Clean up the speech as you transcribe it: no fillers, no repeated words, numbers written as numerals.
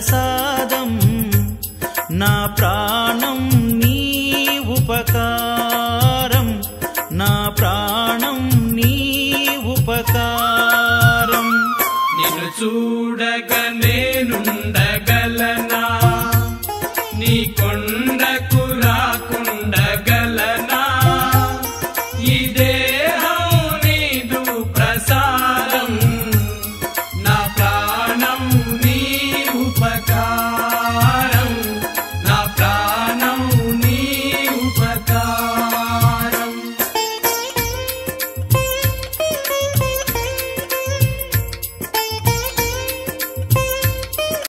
ప్రసాదం నా ప్రాణం నీ ఉపకారం నా ప్రాణం నీ ఉపకారం నిన్ను చూడక నేనుండ